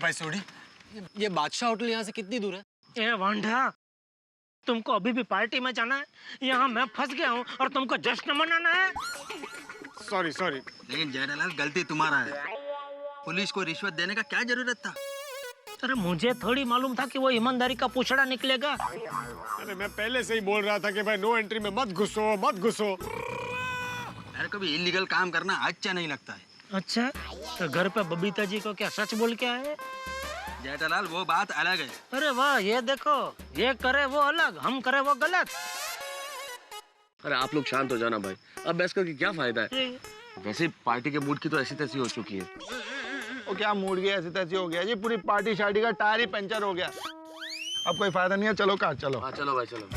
भाई सोडी, ये बादशाह होटल यहाँ से कितनी दूर है? ए वांडा, तुमको अभी भी पार्टी में जाना है? यहाँ मैं फंस गया हूँ और तुमको जश्न मनाना है? Sorry sorry. लेकिन जेठालाल गलती तुम्हारा है। पुलिस को रिश्वत देने का क्या जरूरत था? अरे मुझे थोड़ी मालूम था कि वो ईमानदारी का पूछड़ा निकलेगा। अरे मैं पहले से ही बोल रहा था कि भाई नो एंट्री में मत घुसो मत घुसो। यार कभी इलीगल काम करना अच्छा नहीं लगता है। अच्छा, तो घर पे बबीता जी को क्या सच बोल के आए? जेठालाल वो बात अलग है। अरे वाह, ये देखो, ये करे वो अलग, हम करे वो गलत। अरे आप लोग शांत हो जाना भाई, अब बहस करके क्या फायदा है? वैसे पार्टी के मूड की तो ऐसी तैसी हो चुकी है। वो क्या मूड गया ऐसी तैसी हो गया जी, पूरी पार्टी शार्टी का टायर ही पंचर हो गया। अब कोई फायदा नहीं है, चलो कार चलो। हाँ चलो भाई चलो।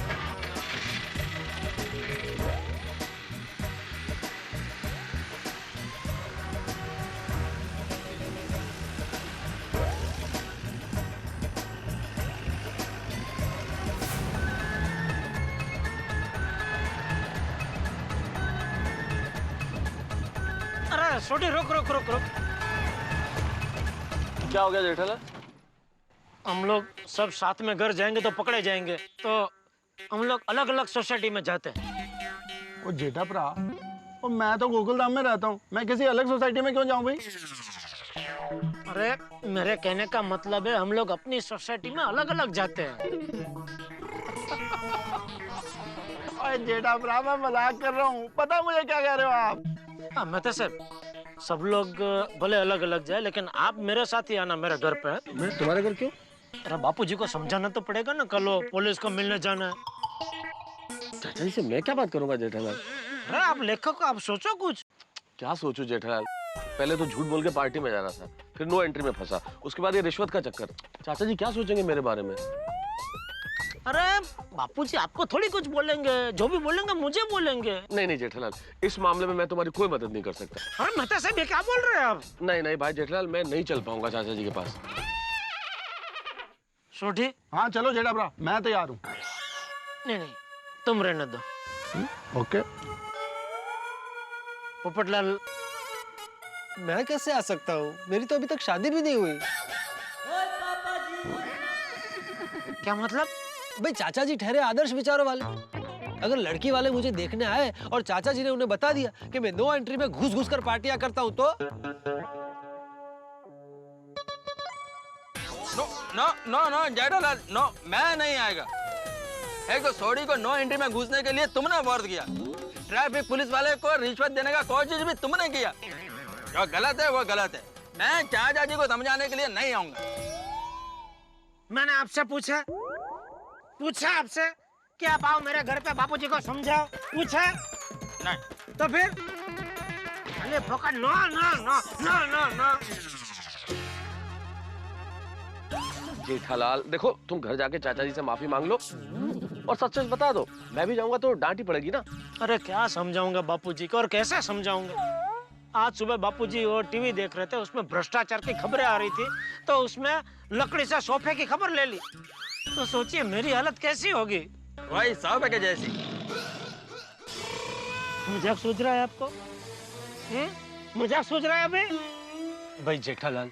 अरे छोटी रुक रुक रुक रुक। क्या हो गया जेठालाल? हम लोग सब साथ में घर जाएंगे तो पकड़े जाएंगे, तो हम लोग अलग अलग सोसाइटी में जाते हैं। वो जेठा भरा, और मैं तो गोकुलधाम में रहता हूँ, मैं किसी अलग सोसाइटी में क्यों जाऊँ भाई? अरे मेरे कहने का मतलब है हम लोग अपनी सोसाइटी में अलग अलग जाते हैं। अरे जेठा भरा, मैं मजाक कर रहा हूँ, पता मुझे क्या कह रहे हो आप? हाँ, मैं तो सब लोग भले अलग अलग जाए, लेकिन आप मेरे साथ ही आना मेरे घर पे। मैं तुम्हारे घर क्यों? अरे बापूजी को समझाना तो पड़ेगा ना, कल पुलिस को मिलने जाना है। चाचा जी से मैं क्या बात करूंगा जेठालाल? अरे आप लेखक, आप सोचो कुछ। क्या सोचूं जेठालाल? पहले तो झूठ बोल के पार्टी में जाना था, फिर नो एंट्री में फंसा, उसके बाद ये रिश्वत का चक्कर। चाचा जी क्या सोचेंगे मेरे बारे में? अरे बापूजी आपको थोड़ी कुछ बोलेंगे, जो भी बोलेंगे मुझे बोलेंगे। नहीं नहीं जेठालाल, इस मामले में मैं तुम्हारी कोई मदद नहीं कर सकता। अरे मेहता साहब, ये क्या बोल रहे हैं आप? नहीं नहीं भाई जेठालाल, मैं नहीं चल पाऊंगा चाचा जी के पास। सोढ़ी? हाँ चलो जेठा भरा, मैं तैयार हूँ। नहीं नहीं, तुम रहने दो। ओके। पोपटलाल, मैं कैसे आ सकता हूँ? मेरी तो अभी तक शादी भी नहीं हुई। क्या मतलब? भाई चाचा जी ठहरे आदर्श विचारों वाले। अगर लड़की वाले मुझे देखने आए और चाचा जी ने उन्हें बता दिया कि मैं नो एंट्री में घुस घुस कर पार्टियां करता हूँ, तो no no no Jethalal, no, मैं नहीं आएगा। एक तो सोडी को नो एंट्री में घुसने के लिए तुमने फोर्स किया, ट्रैफिक पुलिस वाले को रिश्वत देने का कोशिश भी तुमने किया। जो गलत है वो गलत है। मैं चाचा जी को समझाने के लिए नहीं आऊंगा। मैंने आपसे पूछा आपसे कि आप आओ मेरे घर पे, बापूजी को समझाओ, पूछा नहीं। तो फिर अरे फोकट, no no no no no no. Jethalal देखो, तुम घर जाके चाचा जी से माफी मांग लो और सच सच बता दो। मैं भी जाऊंगा तो डांट ही पड़ेगी ना। अरे क्या समझाऊंगा बापूजी को, और कैसे समझाऊंगा? आज सुबह बापूजी वो टीवी देख रहे थे, उसमें भ्रष्टाचार की खबरें आ रही थी, तो उसमें लकड़ी से सोफे की खबर ले ली। तो सोचिए मेरी हालत कैसी होगी। वही सोफे के जैसी। मजाक सोच रहा है आपको? मजाक सोच रहा है अभी? भाई जेठालाल,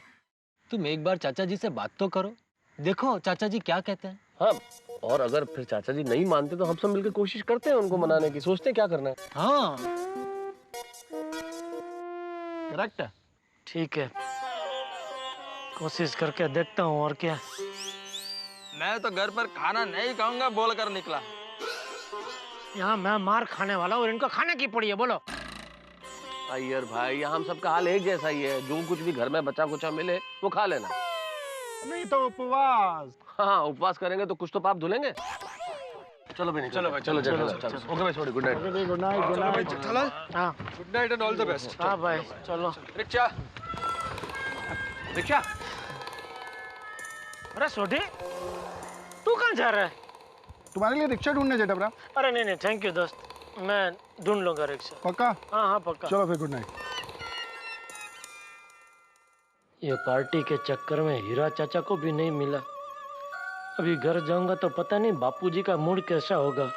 तुम एक बार चाचा जी से बात तो करो, देखो चाचा जी क्या कहते हैं। हाँ, और अगर फिर चाचा जी नहीं मानते तो हम सब मिलकर कोशिश करते हैं उनको मनाने की, सोचते हैं क्या करना है। हाँ करेक्ट है। ठीक है, कोशिश करके देखता हूँ, और क्या। मैं तो घर पर खाना नहीं खाऊंगा बोलकर निकला। यहाँ मैं मार खाने वाला और इनको खाने की पड़ी है, बोलो। अय्यर भाई, यहाँ हम सबका हाल एक जैसा ही है, जो कुछ भी घर में बचा कुचा मिले वो खा लेना। नहीं तो उपवास। हाँ, उपवास करेंगे तो कुछ तो पाप धुलेंगे। चलो भाई, चलो भाई, चलो चलो। ओके भाई, sorry, good night. Good night good night. Jethalal, हाँ good night and all the best. हाँ भाई, चलो। Rickshaw rickshaw. अरे सोढ़ी, तू कहाँ जा रहा है? तुम्हारे लिए रिक्शा ढूंढने जेठा भरा। अरे नहीं नहीं, थैंक यू दोस्त, मैं ढूंढ लूंगा रिक्शा। पक्का? हाँ हाँ पक्का। चलो फिर, गुड नाइट। ये पार्टी के चक्कर में हीरा चाचा को भी नहीं मिला। अभी घर जाऊंगा तो पता नहीं बापूजी का मूड कैसा होगा।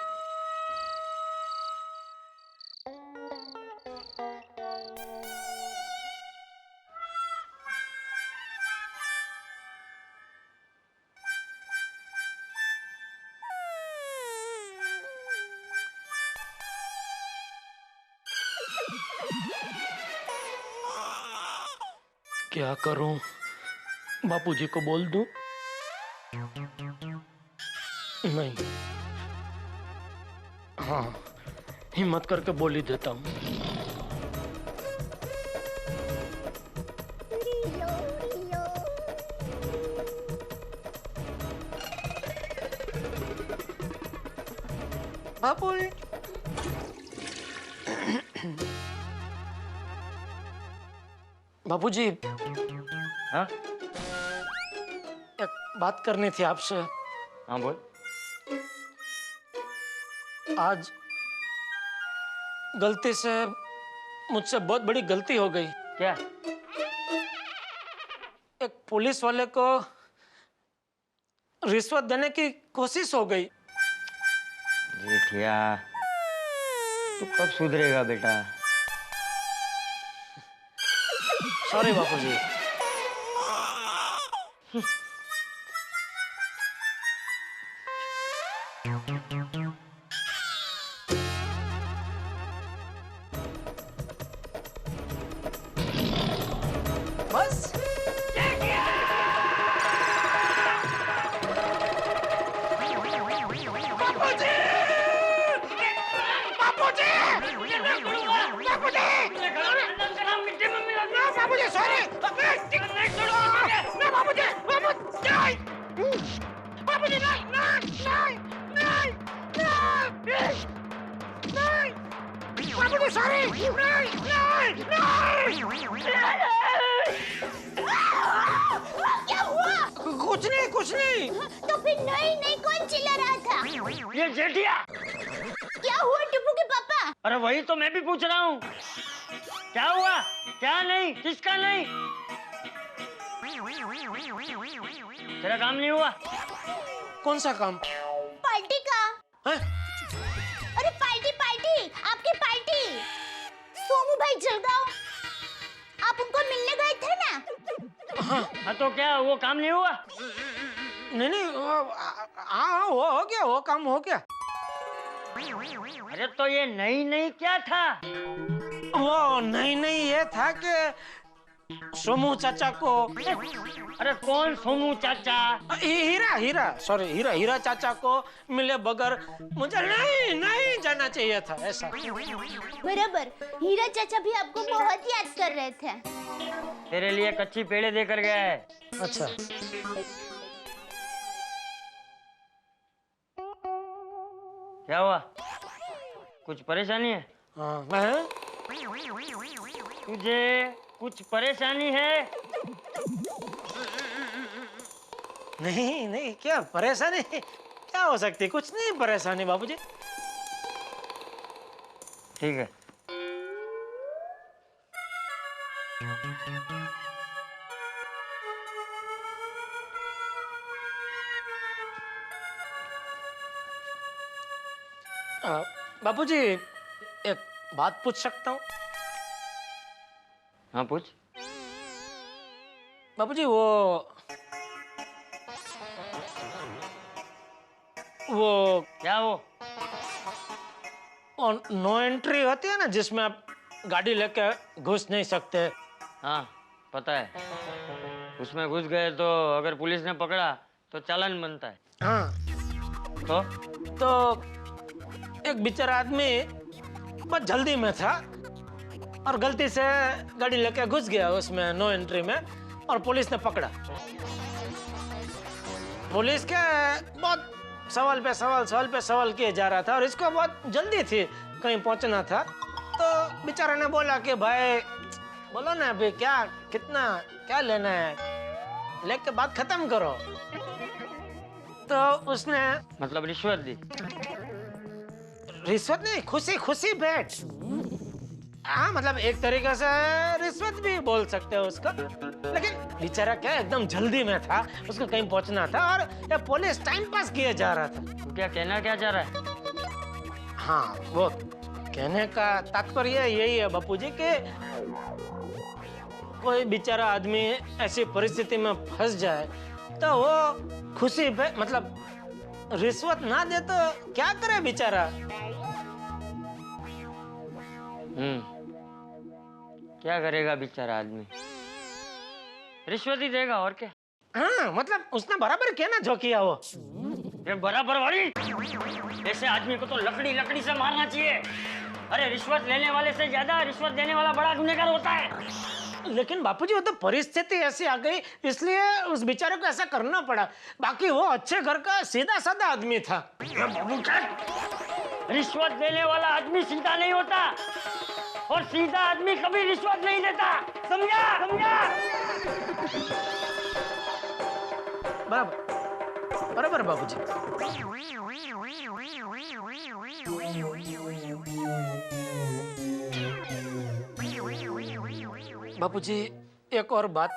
क्या करूं? बापूजी को बोल दूं? नहीं, हाँ, हिम्मत करके बोल ही देता हूं। बापूजी, बापूजी, हाँ एक बात करनी थी आपसे। हाँ बोल। आज गलती से मुझसे बहुत बड़ी गलती हो गई। क्या? एक पुलिस वाले को रिश्वत देने की कोशिश हो गई। जेठिया, तू कब सुधरेगा बेटा? सॉरी बापूजी। बस क्या हुआ? कुछ नहीं, कुछ नहीं। तो फिर नहीं नहीं कौन चिल्ला रहा था? ये जेठिया। क्या हुआ टिप्पू के पापा? अरे वही तो मैं भी पूछ रहा हूँ। क्या हुआ? क्या नहीं? किसका नहीं? तेरा काम नहीं हुआ? कौन सा काम? पार्टी का। है? अरे पार्टी पार्टी, आपकी पार्टी। सोमू भाई जलगांव, आप उनको मिलने गए थे ना? हाँ तो क्या वो काम नहीं हुआ? नहीं नहीं, हाँ हो गया, वो काम हो गया। अरे तो ये नहीं नहीं क्या था? वो नहीं नहीं ये था कि सोमू चाचा को, अरे कौन सोनू चाचा? हीरा हीरा सॉरी हीरा चाचा को मिले बगैर मुझे नहीं जाना चाहिए था, ऐसा। बराबर, हीरा चाचा भी आपको बहुत याद कर रहे थे। तेरे लिए कच्ची पेड़े देकर गया है। अच्छा, क्या हुआ? कुछ परेशानी है? हाँ, मैं तुझे कुछ परेशानी है? नहीं नहीं, क्या परेशानी क्या हो सकती? कुछ नहीं परेशानी बाबूजी। ठीक है। बाबूजी, एक बात पूछ सकता हूँ? हाँ पूछ। बाबूजी, वो क्या वो? नो एंट्री होती है ना, जिसमें आप गाड़ी लेके घुस नहीं सकते। हाँ पता है। उसमें घुस गए तो अगर पुलिस ने पकड़ा तो चालान बनता है। हाँ, तो एक बेचारा आदमी बहुत जल्दी में था और गलती से गाड़ी लेके घुस गया उसमें नो एंट्री में, और पुलिस ने पकड़ा। पुलिस के बहुत सवाल पे सवाल किए जा रहा था और इसको बहुत जल्दी थी, कहीं पहुंचना था। तो बेचारा ने बोला कि भाई बोलो ना अभी क्या लेना है, लेके बात खत्म करो। तो उसने मतलब रिश्वत दी? रिश्वत नहीं, खुशी बैठ। हाँ, मतलब एक तरीके से रिश्वत भी बोल सकते हो उसको, लेकिन बेचारा क्या एकदम जल्दी में था, उसको कहीं पहुंचना था और ये पुलिस टाइम पास किए जा रहा था। तू क्या कहना क्या चाह रहा है? हाँ, वो कहने का तात्पर्य यही है बापूजी कि कोई बेचारा आदमी ऐसी परिस्थिति में फंस जाए तो वो खुशी पे मतलब रिश्वत ना दे तो क्या करे बेचारा। क्या करेगा बेचारा आदमी, रिश्वत ही देगा और क्या। हाँ मतलब उसने बराबर किया ना जो किया वो। ये बराबर वाली, ऐसे आदमी को तो लकड़ी लकड़ी से मारना चाहिए। अरे रिश्वत लेने वाले से ज्यादा रिश्वत देने वाला बड़ा गुनहगार होता है। लेकिन बापूजी वो तो परिस्थिति ऐसी आ गई इसलिए उस बेचारे को ऐसा करना पड़ा, बाकी वो अच्छे घर का सीधा साधा आदमी था। रिश्वत देने वाला आदमी सीधा नहीं होता और सीधा आदमी कभी रिश्वत नहीं देता, समझा समझा। बराबर बराबर बाबूजी। बापूजी एक और बात,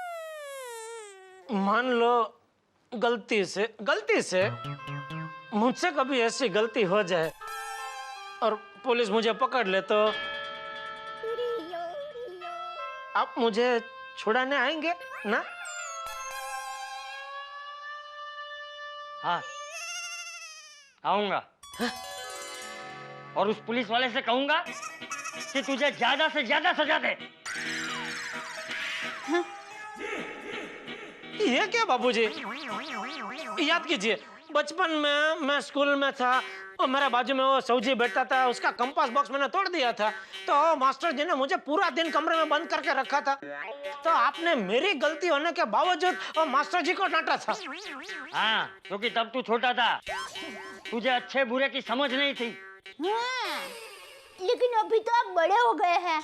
मान लो गलती से मुझसे कभी ऐसी गलती हो जाए और पुलिस मुझे पकड़ ले तो आप मुझे छुड़ाने आएंगे ना? हाँ आऊंगा और उस पुलिस वाले से कहूंगा कि तुझे ज्यादा से ज्यादा सजा दे। ये क्या बाबूजी, याद कीजिए बचपन में मैं स्कूल में था और मेरे बाजू में वो सौजी बैठता था, उसका कंपास बॉक्स मैंने तोड़ दिया था तो मास्टर जी ने मुझे पूरा दिन कमरे में बंद करके रखा था, तो आपने मेरी गलती होने के बावजूद वो मास्टर जी को डांटा था। हाँ क्योंकि तब तू छोटा था, तुझे अच्छे बुरे की समझ नहीं थी। हाँ, लेकिन अभी तो आप बड़े हो गए हैं,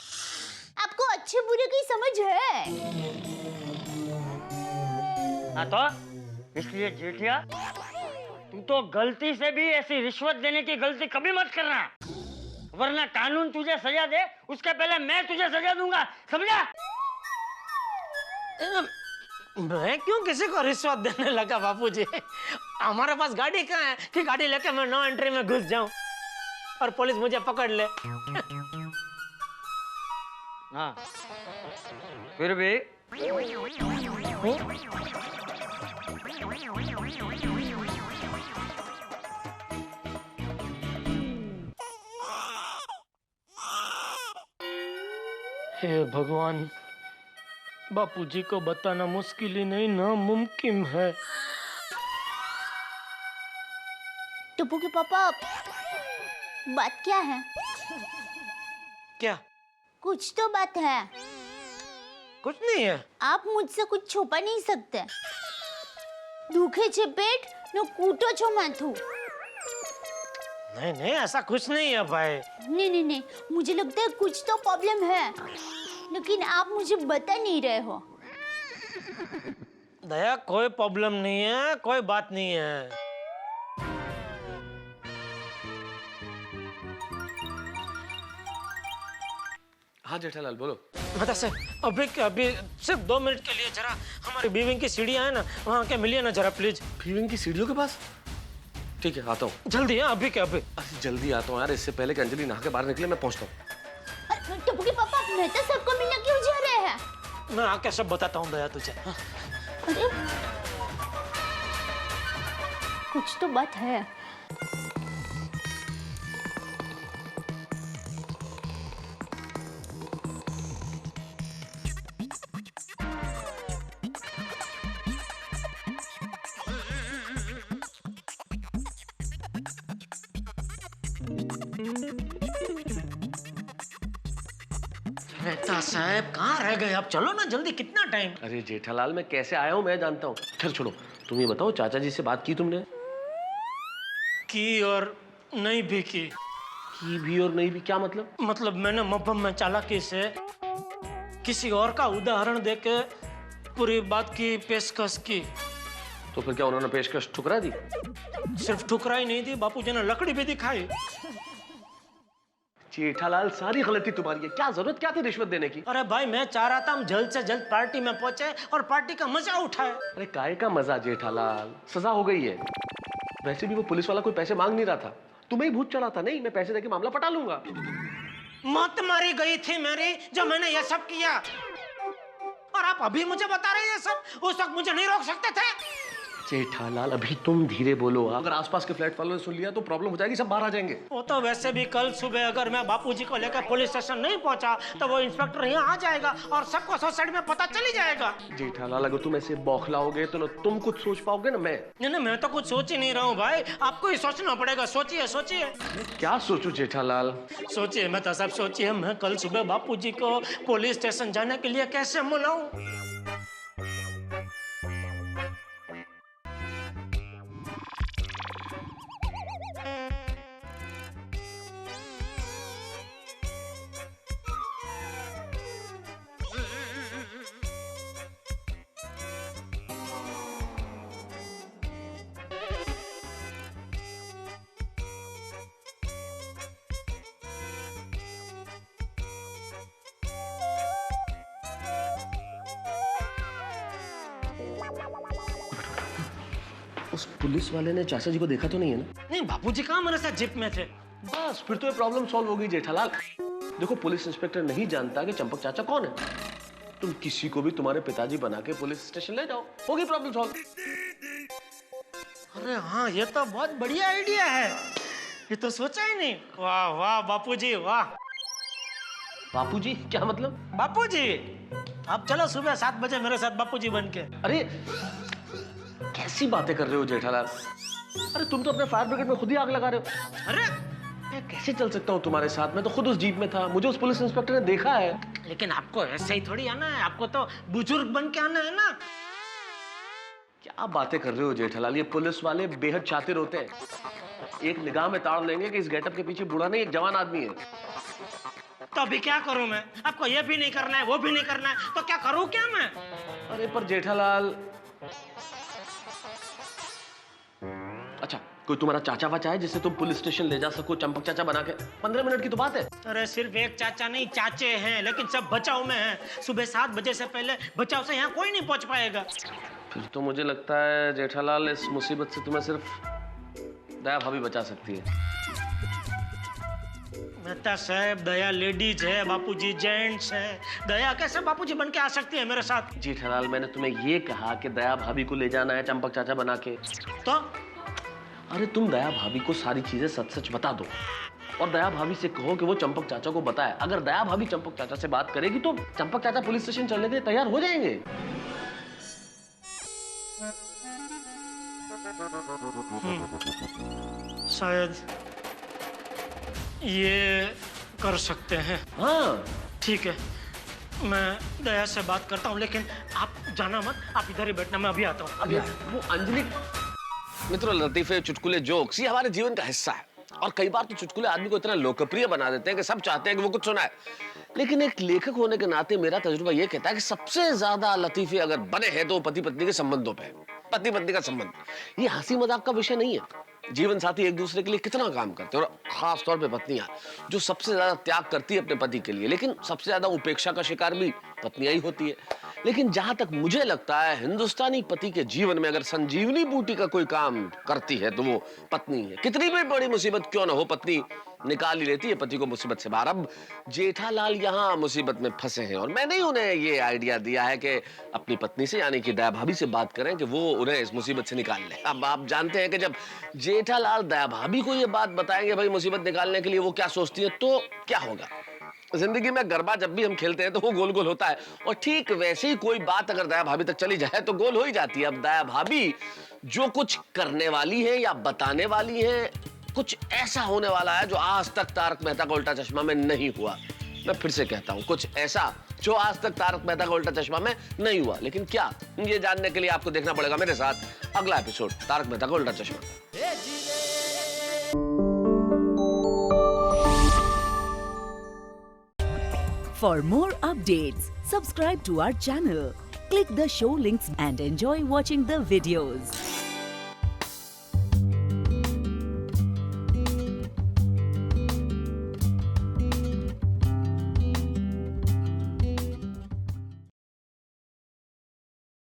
आपको अच्छे बुरे की समझ है। हाँ तो इसलिए जेठिया तू तो गलती से भी ऐसी रिश्वत देने की गलती कभी मत करना, वरना कानून तुझे सजा दे उसके पहले मैं तुझे सजा दूंगा, समझा? मैं क्यों किसी को रिश्वत देने लगा बापूजी? हमारे पास गाड़ी कहाँ है कि गाड़ी लेके मैं नो एंट्री में घुस जाऊं और पुलिस मुझे पकड़ ले। हाँ फिर भी हे भगवान, बापूजी को बताना मुश्किल ही नहीं नामुमकिन है। टप्पू के पापा, बात क्या है? क्या? कुछ तो बात है। कुछ नहीं है। आप मुझसे कुछ छुपा नहीं सकते। दुखे छे पेट न कूटो छो माथू। नहीं नहीं ऐसा कुछ नहीं है भाई। नहीं, मुझे लगता है कुछ तो प्रॉब्लम है, लेकिन आप मुझे बता नहीं रहे हो। दया कोई प्रॉब्लम नहीं है, कोई बात नहीं है। हाँ जेठालाल बोलो। बता से अभी सिर्फ 2 मिनट के लिए जरा हमारी बीविंग की सीढ़ियाँ है ना, वहाँ के मिलिए ना जरा प्लीज। बीविंग की सीढ़ियों के पास? ठीक है आता हूँ। जल्दी है अभी के अभी। अरे जल्दी आता हूँ यार, इससे पहले कि अंजलि नहा के बाहर निकले मैं पहुँचता हूँ। टप्पू के पापा, मैं तो सबको मिलने क्यों जा रहे हैं? मैं आके सब बताता हूँ दया तुझे। अरे कुछ तो बात है। मेहता साहब कहाँ रह गए? आप चलो ना जल्दी, कितना टाइम? अरे जेठालाल मैं कैसे आया हूँ मैं जानता हूँ। खैर छोड़ो, तुम ये बताओ चाचा जी से बात की तुमने? की और नहीं भी की। की भी और नहीं भी क्या मतलब? मतलब मैंने मफहम में चालाकी से किसी और का उदाहरण देके पूरी बात की पेशकश की। तो फिर क्या उन्होंने पेशकश ठुकरा दी? सिर्फ ठुकराई नहीं दी, बापूजी ने लकड़ी भी दिखाई। जेठालाल सारी गलती तुम्हारी है, क्या जरूरत क्या थी रिश्वत देने की? अरे भाई मैं चाह रहा था हम जल्द से जल्द पार्टी में पहुंचे और पार्टी का मजा उठाए। अरे काय का मजा जेठालाल, सजा हो गई है। वैसे भी वो पुलिस वाला कोई पैसे मांग नहीं रहा था, तुम्हें ही भूत चढ़ा था। नहीं मैं पैसे देके मामला पटा लूंगा। मौत मारी गई थी मेरी जो मैंने ये सब किया, और आप अभी मुझे बता रहे हैं ये सब? उस वक्त मुझे नहीं रोक सकते थे? जेठालाल अभी तुम धीरे बोलो। अगर आसपास के फ्लैट वालों ने सुन लिया तो प्रॉब्लम हो जाएगी, सब बाहर आ जाएंगे। वो तो वैसे भी कल सुबह अगर मैं बापूजी को लेकर पुलिस स्टेशन नहीं पहुंचा तो वो इंस्पेक्टर यहाँ आ जाएगा और सबको सोसाइटी में पता चली जाएगा। जेठालाल अगर तुम ऐसे बौखलाओगे तो ना तुम कुछ सोच पाओगे ना मैं। नहीं, मैं तो कुछ सोच ही नहीं रहा हूँ भाई, आपको ही सोचना पड़ेगा। सोचिए सोचिए। क्या सोचूं जेठालाल? सोचिए, मैं तो सब सोचिए, मैं कल सुबह बापूजी को पुलिस स्टेशन जाने के लिए कैसे मनाऊं? उस पुलिस वाले ने चाचा जी को देखा तो नहीं है ना? नहीं, बापूजी कहाँ मेरे साथ जिप में थे। बस फिर तो ये प्रॉब्लम सॉल्व हो गई जेठालाल। देखो पुलिस इंस्पेक्टर नहीं जानता कि चंपक चाचा कौन है। तुम किसी को भी तुम्हारे पिताजी बना के पुलिस स्टेशन ले जाओ, होगी प्रॉब्लम सॉल्व। अरे हाँ, ये तो बहुत बढ़िया आइडिया है, ये तो सोचा ही नहीं। वाह वाह बापूजी वाह। बापूजी क्या मतलब? बापूजी आप चलो सुबह 7 बजे मेरे साथ बापूजी बन के। अरे कैसी बातें कर रहे हो जेठालाल? अरे तुम तो अपने फायर ब्रिगेड में खुद ही आग लगा रहे हो। अरे मैं कैसे चल सकता हूँ तुम्हारे साथ? मैं तो खुद उस जीप में था, मुझे उस पुलिस इंस्पेक्टर ने देखा है। लेकिन आपको ऐसे ही थोड़ी आना है, आपको तो बुजुर्ग बन के आना है ना। क्या बातें कर रहे हो जेठालाल? ये पुलिस वाले बेहद शातिर होते हैं, एक निगाह में ताड़ लेंगे कि इस गेटअप के पीछे बूढ़ा नहीं एक जवान आदमी है। तो अभी क्या करूं मैं? आपको ये भी नहीं करना है, वो भी नहीं करना है, तो क्या करूं क्या मैं? अरे पर जेठालाल, अच्छा कोई तुम्हारा चाचा वाचा है जिसे तुम पुलिस स्टेशन ले जा सको चंपक चाचा बना के? 15 मिनट की तो बात है। अरे सिर्फ एक चाचा नहीं, चाचे हैं, लेकिन सब बचाव में हैं। सुबह 7 बजे से पहले बचाव से यहाँ कोई नहीं पहुंच पाएगा। फिर तो मुझे लगता है जेठालाल इस मुसीबत से तुम्हें सिर्फ दया भाभी बचा सकती है। मेहता साहब, दया लेडीज है, बापूजी जेंट्स है, दया कैसे बापूजी बन के आ सकती है मेरे साथ? जेठालाल मैंने तुम्हें ये कहा कि दया भाभी को ले जाना है चंपक चाचा बना के। तो अरे तुम दया भाभी को सारी चीजें सच सच बता दो और दया भाभी से कहो कि वो चंपक चाचा को बताए। अगर दया भाभी चंपक चाचा से बात करेगी तो चंपक चाचा पुलिस स्टेशन चलने के लिए तैयार हो जाएंगे। शायद ये कर सकते हैं। हाँ ठीक है, मैं दया से बात करता हूँ, लेकिन आप जाना मत, आप इधर ही बैठना, मैं अभी आता हूँ। अभी वो अंजलि। मित्रों, लतीफे चुटकुले जोक्स ये हमारे जीवन का हिस्सा है और कई बार तो चुटकुले आदमी को इतना लोकप्रिय बना देते हैं कि सब चाहते हैं कि वो कुछ सुनाए। लेकिन एक लेखक होने के नाते मेरा तजुर्बा ये कहता है कि सबसे ज्यादा लतीफे अगर बने हैं तो पति पत्नी के संबंधों पे। पति पत्नी का संबंध ये हंसी मजाक का विषय नहीं है। जीवन साथी एक दूसरे के लिए कितना काम करते हैं और खास तौर पे पत्नियां जो सबसे ज्यादा त्याग करती है अपने पति के लिए, लेकिन सबसे ज्यादा उपेक्षा का शिकार भी पत्नियां ही होती है। लेकिन जहां तक मुझे लगता है हिंदुस्तानी पति के जीवन में अगर संजीवनी बूटी का कोई काम करती है तो वो पत्नी है। कितनी भी बड़ी मुसीबत क्यों ना हो, पत्नी निकाल ही लेती है पति को मुसीबत से बाहर। अब जेठालाल यहाँ मुसीबत में फंसे हैं और मैंने ही उन्हें ये आइडिया दिया है कि अपनी पत्नी से यानी कि दया भाभी से बात करें कि वो उन्हें इस मुसीबत से निकाल ले। अब आप जानते हैं कि जब जेठालाल दया भाभी को ये बात बताएंगे भाई मुसीबत निकालने के लिए वो क्या सोचती है, तो क्या होगा। जिंदगी में गरबा जब भी हम खेलते हैं तो वो गोल गोल होता है और ठीक वैसे ही कोई बात अगर दया भाभी तक चली जाए तो गोल हो ही जाती है। अब दया भाभी जो कुछ करने वाली है या बताने वाली है, कुछ ऐसा होने वाला है जो आज तक तारक मेहता का उल्टा चश्मा में नहीं हुआ। मैं फिर से कहता हूं, कुछ ऐसा जो आज तक तारक मेहता का उल्टा चश्मा में नहीं हुआ। लेकिन क्या, ये जानने के लिए आपको देखना पड़ेगा मेरे साथ अगला एपिसोड तारक मेहता का उल्टा चश्मा। For more updates, subscribe to our channel, click the show links and enjoy watching the videos.